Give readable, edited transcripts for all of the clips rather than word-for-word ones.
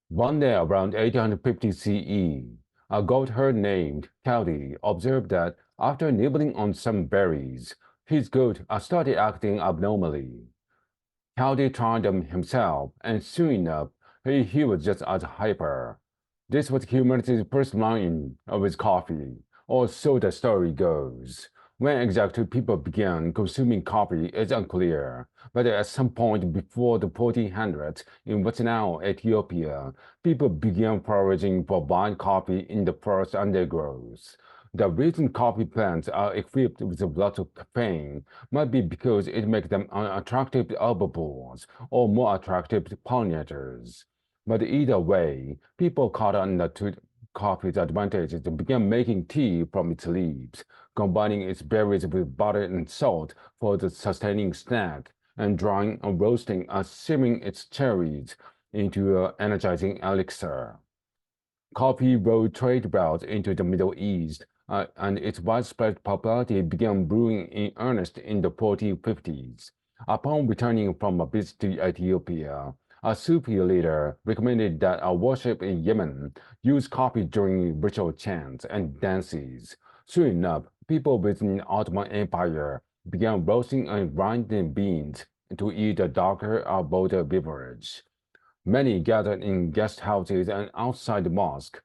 One day around 1850 CE, a goatherd named Cowdy observed that after nibbling on some berries, his goat started acting abnormally. Cowdy tried them himself, and soon enough, he was just as hyper. This was humanity's first line with coffee, or so the story goes. When exactly people began consuming coffee is unclear, but at some point before the 1400s in what's now Ethiopia, people began foraging for wild coffee in the forest undergrowth. The reason coffee plants are equipped with lots of caffeine might be because it makes them unattractive herbivores or more attractive pollinators. But either way, people caught on to coffee's advantages and began making tea from its leaves, combining its berries with butter and salt for the sustaining snack, and drying and roasting and simmering its cherries into an energizing elixir. Coffee rode trade routes into the Middle East, and its widespread popularity began brewing in earnest in the 1450s. Upon returning from a visit to Ethiopia, a Sufi leader recommended that a worship in Yemen use coffee during ritual chants and dances. Soon enough, people within the Ottoman Empire began roasting and grinding beans to eat a darker, bolder beverage. Many gathered in guest houses and outside the mosque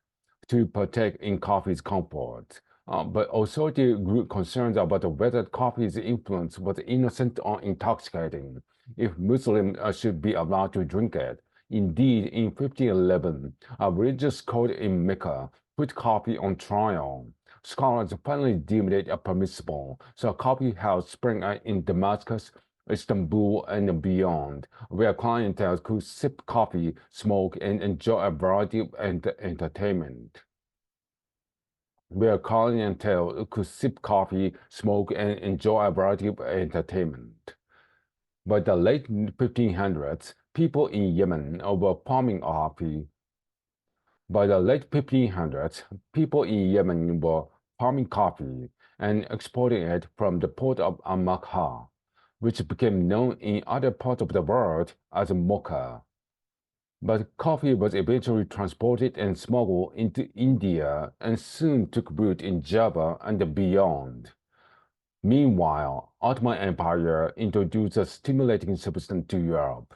to partake in coffee's comfort. But authority grew concerned about whether coffee's influence was innocent or intoxicating, if Muslims should be allowed to drink it. Indeed, in 1511, a religious court in Mecca put coffee on trial. Scholars finally deemed it permissible, so a coffee house sprang up in Damascus, Istanbul, and beyond, where clientele could sip coffee, smoke, and enjoy a variety of entertainment. Where clientele could sip coffee, smoke, and enjoy a variety of entertainment. By the late 1500s, people in Yemen were farming coffee. By the late 1500s, people in Yemen were farming coffee and exporting it from the port of Amakha, which became known in other parts of the world as mocha. But coffee was eventually transported and smuggled into India and soon took root in Java and beyond. Meanwhile, Ottoman Empire introduced a stimulating substance to Europe.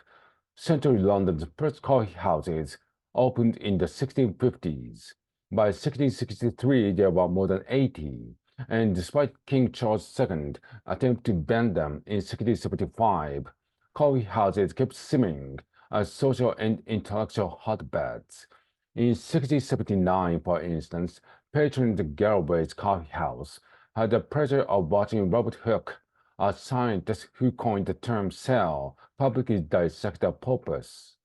Central London's first coffee houses opened in the 1650s. By 1663, there were more than 80, and despite King Charles II attempt to ban them in 1675, coffee houses kept simmering as social and intellectual hotbeds. In 1679, for instance, patron Galway's coffee house had the pleasure of watching Robert Hooke, a scientist who coined the term cell, publicly dissect the pulpus.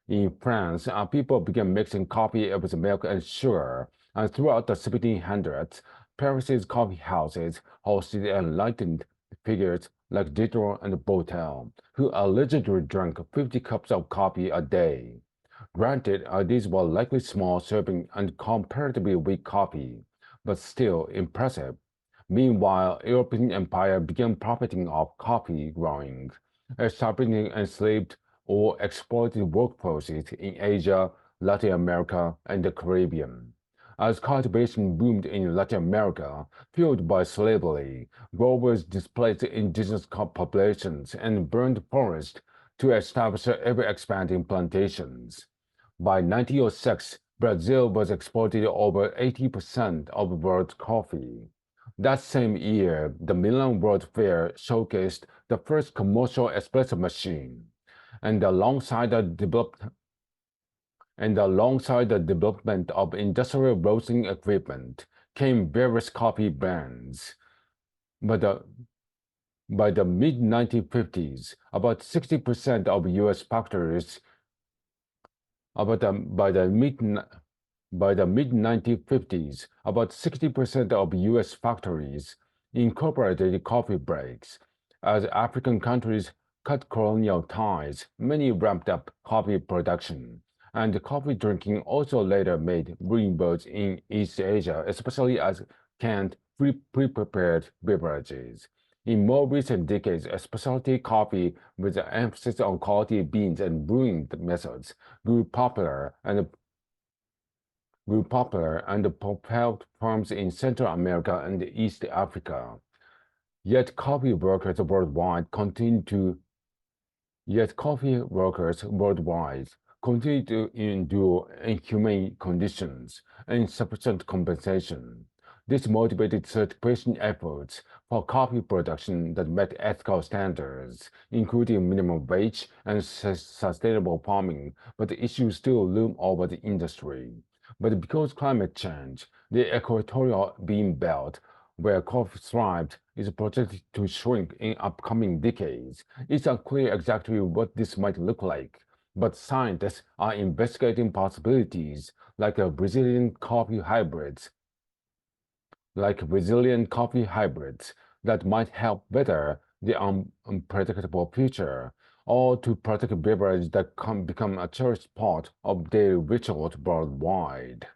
In France, people began mixing coffee with milk and sugar, and throughout the 1700s, Paris's coffee houses hosted enlightened figures like Diderot and Bottel, who allegedly drank 50 cups of coffee a day. Granted, these were likely small serving and comparatively weak coffee, but still impressive. Meanwhile, European empire began profiting off coffee growing, establishing enslaved or exploited workforces in Asia, Latin America, and the Caribbean. As cultivation boomed in Latin America, fueled by slavery, growers displaced indigenous populations and burned forests to establish ever-expanding plantations. By 1906, Brazil was exporting over 80% of the world's coffee. That same year, the Milan World Fair showcased the first commercial espresso machine, and alongside the development of industrial roasting equipment came various coffee brands. By the, by the mid-1950s, about 60% of U.S. factories about the, by the mid By the mid-1950s, about 60% of U.S. factories incorporated coffee breaks. As African countries cut colonial ties, many ramped up coffee production, and coffee drinking also later made inroads in East Asia, especially as canned, pre-prepared beverages. In more recent decades, specialty coffee with an emphasis on quality beans and brewing methods grew popular and propelled firms in Central America and East Africa. Yet coffee workers worldwide continue to endure inhumane conditions and insufficient compensation. This motivated certification efforts for coffee production that met ethical standards, including minimum wage and sustainable farming, but the issues still loom over the industry. But because climate change, the equatorial bean belt, where coffee thrived, is projected to shrink in upcoming decades, it's unclear exactly what this might look like. But scientists are investigating possibilities like resilient coffee hybrids that might help weather the unpredictable future, or to protect beverages that can become a cherished part of daily rituals worldwide.